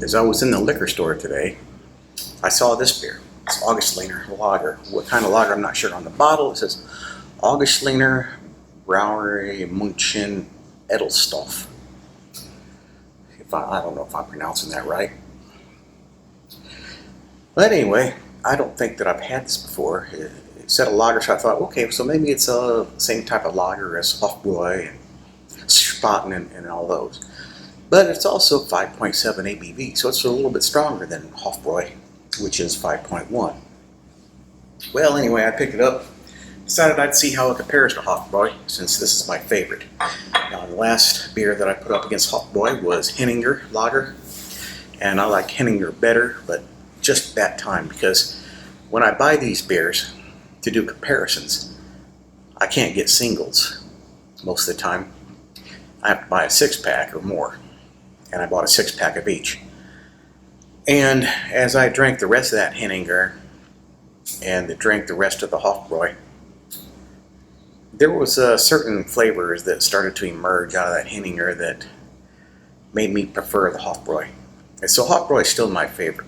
As I was in the liquor store today, I saw this beer. It's Augustiner lager. What kind of lager, I'm not sure. On the bottle it says Augustiner Münchner Edelstoff. I don't know if I'm pronouncing that right. But anyway, I don't think that I've had this before. It said a lager, so I thought, okay, so maybe it's the same type of lager as Hofbräu and Spaten and all those. But it's also 5.7 ABV, so it's a little bit stronger than Hofbräu, which is 5.1. Well, anyway, I picked it up, decided I'd see how it compares to Hofbräu, since this is my favorite. Now, the last beer that I put up against Hofbräu was Henninger Lager, and I like Henninger better, but just that time, because when I buy these beers to do comparisons, I can't get singles most of the time. I have to buy a 6-pack or more, and I bought a 6-pack of each. And as I drank the rest of that Henninger and drank the rest of the Hofbräu, there was certain flavors that started to emerge out of that Henninger that made me prefer the Hofbräu. And so Hofbräu is still my favorite.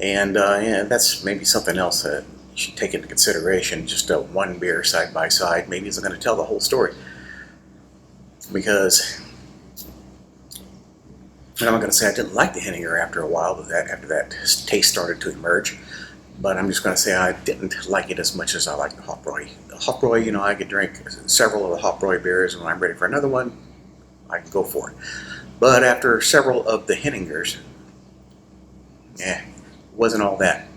And yeah, that's maybe something else that you should take into consideration. Just one beer side by side maybe isn't going to tell the whole story. Because I'm not going to say I didn't like the Henninger after a while, after that taste started to emerge. But I'm just going to say I didn't like it as much as I like the Hofbräu. The Hofbräu, you know, I could drink several of the Hofbräu beers, and when I'm ready for another one, I can go for it. But after several of the Henningers, wasn't all that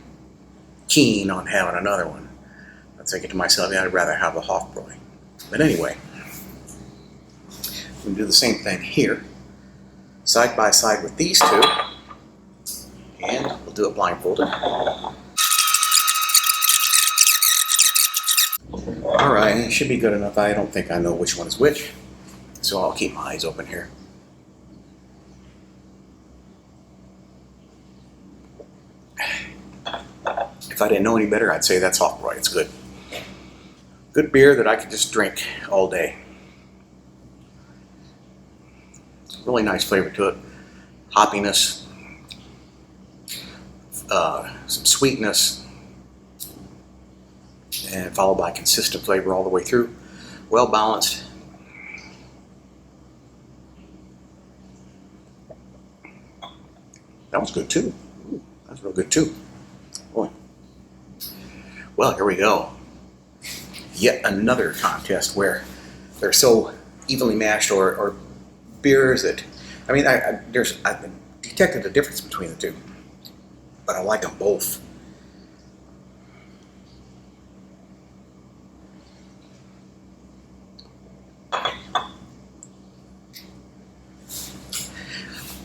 keen on having another one. I'm thinking to myself, yeah, I'd rather have the Hofbräu. But anyway, we can do the same thing here, side by side with these two, and we'll do it blindfolded. Alright, it should be good enough. I don't think I know which one is which, so I'll keep my eyes open here. If I didn't know any better, I'd say that's Hofbräu. It's good. Good beer that I could just drink all day. Really nice flavor to it. Hoppiness, some sweetness, and followed by consistent flavor all the way through. Well balanced. That was good too. Ooh, that's real good too. Boy. Well, here we go. Yet another contest where they're so evenly matched, or beers that, I mean, I've detected a difference between the two, but I like them both.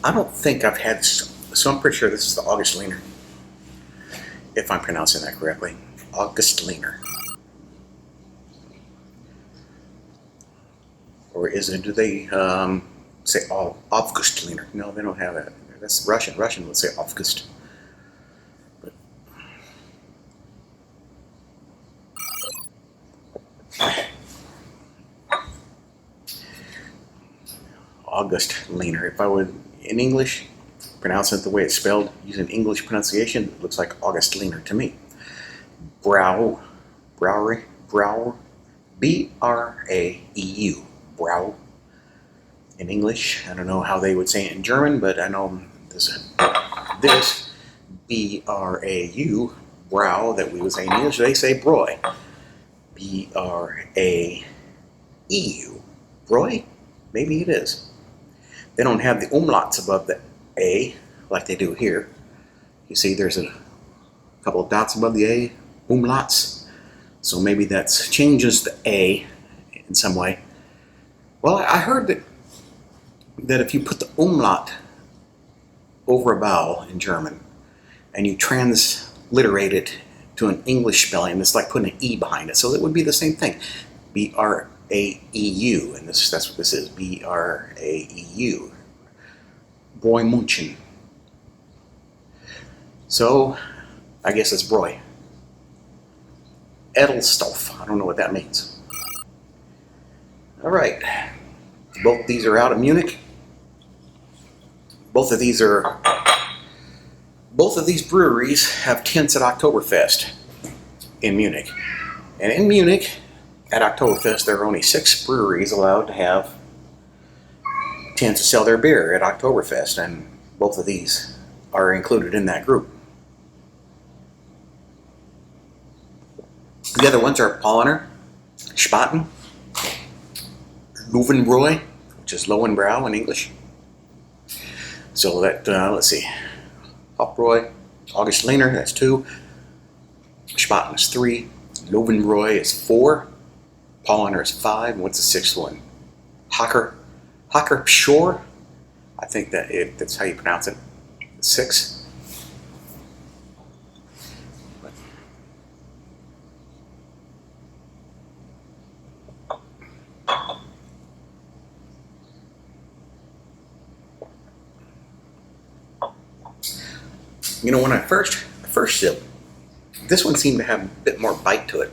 I don't think I've had, so I'm pretty sure this is the Augustiner, if I'm pronouncing that correctly. Augustiner. Or is it, do they say Augustiner? No, they don't have that. That's Russian. Russian would say August. But Augustiner. If I would, in English, pronounce it the way it's spelled, using English pronunciation, it looks like Augustiner to me. Brau, B-R-A-E-U, Brau. In English, I don't know how they would say it in German, but I know this B-R-A-U, Brau, that we would say in English, they say Bräu. B-R-A-E-U, Bräu? Maybe it is. They don't have the umlauts above the A like they do here. You see there's a couple of dots above the A, umlauts. So maybe that changes the A in some way. Well, I heard that if you put the umlaut over a vowel in German and you transliterate it to an English spelling, it's like putting an E behind it. So it would be the same thing. B-R-A-E-U, and that's what this is, B-R-A-E-U. Bräu München. So, I guess it's Bräu. Edelstoff, I don't know what that means. All right, both these are out of Munich. Both of these breweries have tents at Oktoberfest in Munich. And in Munich, at Oktoberfest, there are only 6 breweries allowed to have tents to sell their beer at Oktoberfest, and both of these are included in that group. The other ones are Paulaner, Spaten, Löwenbräu, which is Lowenbräu in English. So that, let's see, Hofbräu, Augustiner, that's 2, Spaten is 3, Löwenbräu is 4, Paulaner is 5, and what's the 6th one? Hocker Pschorr, I think that's how you pronounce it, 6. You know, when I first sip, this one seemed to have a bit more bite to it.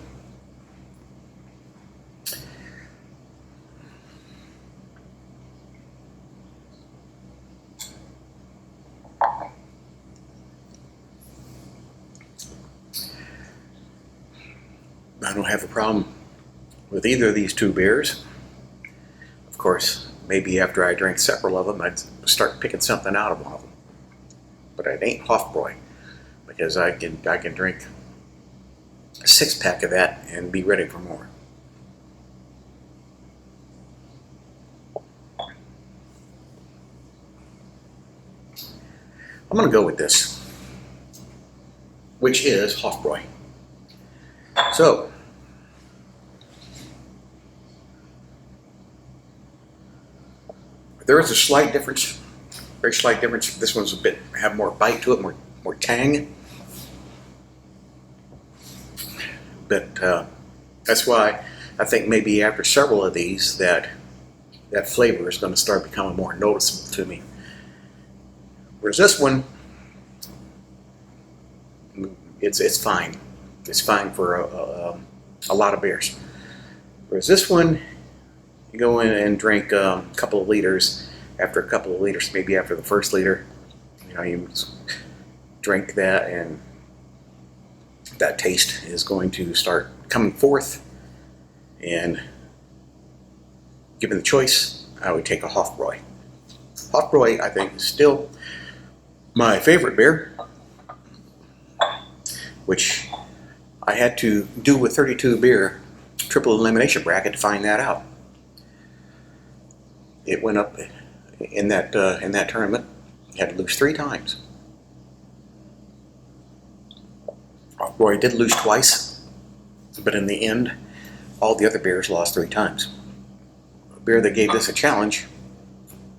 I don't have a problem with either of these 2 beers. Of course, maybe after I drink several of them, I'd start picking something out of one of them. But it ain't Hofbräu, because I can drink a 6-pack of that and be ready for more. I'm going to go with this, which is Hofbräu. So, there is a slight difference. Very slight difference. This one's have more bite to it, more tang. But that's why I think maybe after several of these that flavor is going to start becoming more noticeable to me. Whereas this one, it's fine. It's fine for a lot of beers. Whereas this one, you go in and drink a couple of liters. After a couple of liters, maybe after the first liter, you know, you drink that, and that taste is going to start coming forth. And given the choice, I would take a Hofbräu. Hofbräu, I think, is still my favorite beer, which I had to do a 32 beer triple elimination bracket to find that out. It went up in that tournament. Had to lose 3 times. Hofbräu did lose twice, but in the end, all the other beers lost 3 times. A beer that gave this a challenge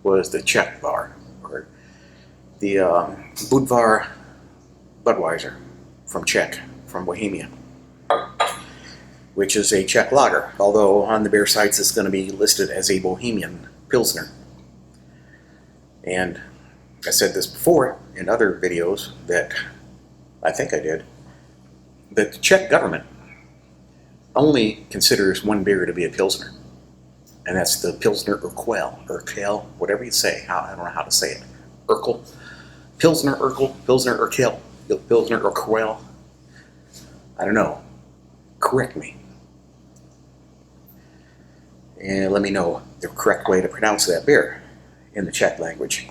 was the Czech bar, or the Budvar Budweiser from Czech, from Bohemia, which is a Czech lager, although on the beer sites it's going to be listed as a Bohemian Pilsner. And I said this before in other videos that I think I did, that the Czech government only considers one beer to be a Pilsner, and that's the Pilsner Urquell, whatever you say. I don't know how to say it. Urquell, Pilsner Urquell, Pilsner Urquell, Pilsner Urquell. I don't know. Correct me. And let me know the correct way to pronounce that beer in the Czech language.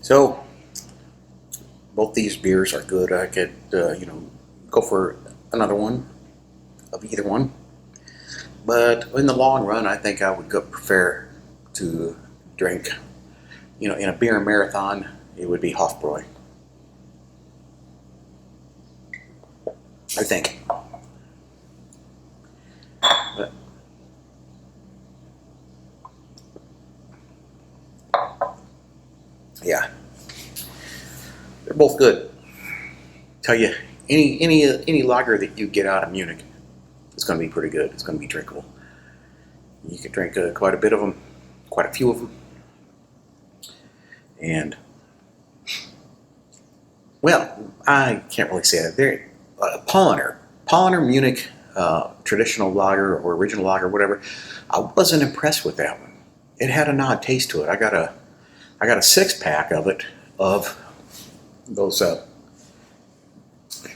So, both these beers are good. I could, go for another one of either one. But in the long run, I think I would prefer to drink, in a beer marathon, it would be Hofbräu. I think. But yeah, they're both good. Tell you, any lager that you get out of Munich is going to be pretty good. It's going to be drinkable. You can drink quite a bit of them, quite a few of them, and well, I can't really say that. They're Paulaner Munich traditional lager or original lager, whatever. I wasn't impressed with that one. It had an odd taste to it. I gotta I got a 6-pack of it, of those,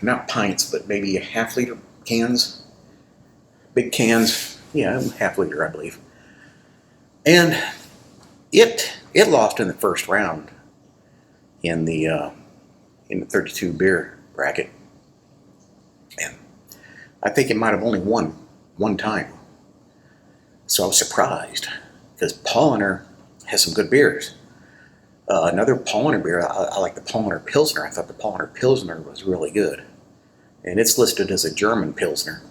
not pints, but maybe a half-liter cans, big cans, yeah, half-liter, I believe. And it lost in the first round in the 32 beer bracket, and I think it might have only won one time. So I was surprised, because Paulaner has some good beers. Another Paulaner beer, I like the Paulaner Pilsner. I thought the Paulaner Pilsner was really good, and it's listed as a German Pilsner,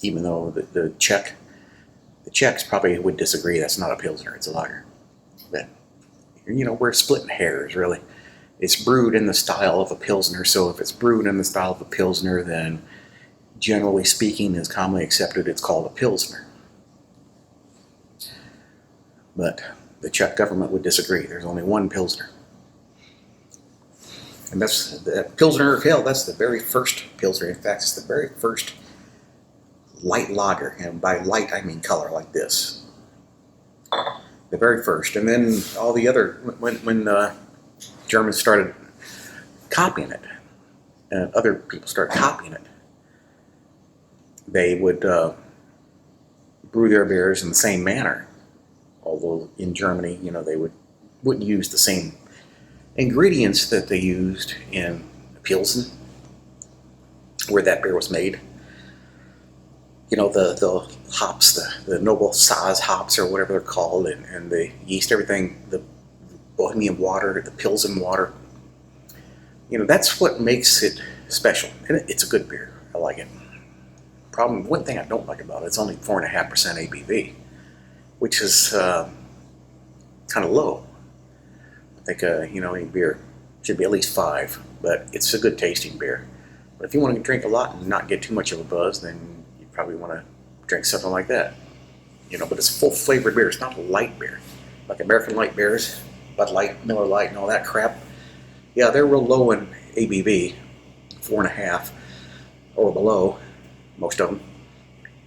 even though the Czechs probably would disagree. That's not a Pilsner; it's a lager. But we're splitting hairs, really. It's brewed in the style of a Pilsner, so if it's brewed in the style of a Pilsner, then generally speaking, is commonly accepted, it's called a Pilsner. But the Czech government would disagree. There's only one Pilsner. And that's the Pilsner Hell. That's the very first Pilsner. In fact, it's the very first light lager. And by light, I mean color, like this. The very first. And then all the other, when Germans started copying it, and other people started copying it, they would brew their beers in the same manner. Although in Germany, they wouldn't use the same ingredients that they used in Pilsen, where that beer was made. The hops, the noble Saz hops, or whatever they're called, and the yeast, everything, the Bohemian water, the Pilsen water. That's what makes it special. And it's a good beer. I like it. One thing I don't like about it, it's only 4.5% ABV, which is kind of low. I think any beer should be at least 5, but it's a good tasting beer. But if you want to drink a lot and not get too much of a buzz, then you probably want to drink something like that. But it's full flavored beer. It's not a light beer like American light beers, Bud Light, Miller Lite, and all that crap. Yeah, they're real low in ABV, 4.5 or below. Most of them,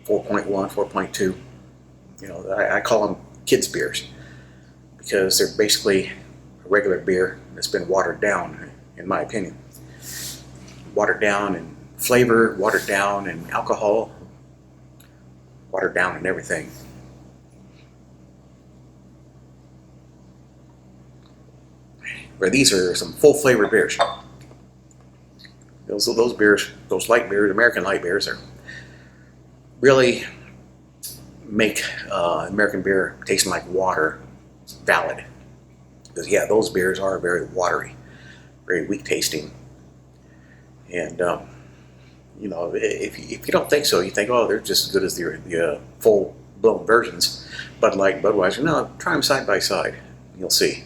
4.1, 4.2. I call them kids' beers because they're basically a regular beer that's been watered down, in my opinion. Watered down in flavor, watered down in alcohol, watered down in everything. Where these are some full-flavored beers. Those beers, those light beers, American light beers, are really make American beer tasting like water valid. Because those beers are very watery, very weak tasting. And if you don't think so, you think, oh, they're just as good as the full-blown versions, Bud Light, Budweiser. No, try them side by side. You'll see.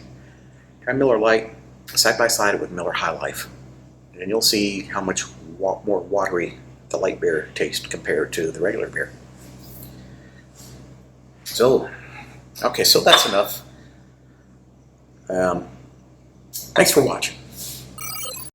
Try Miller Lite side by side with Miller High Life, and you'll see how much more watery the light beer tastes compared to the regular beer. So, okay, so that's enough. Thanks for watching.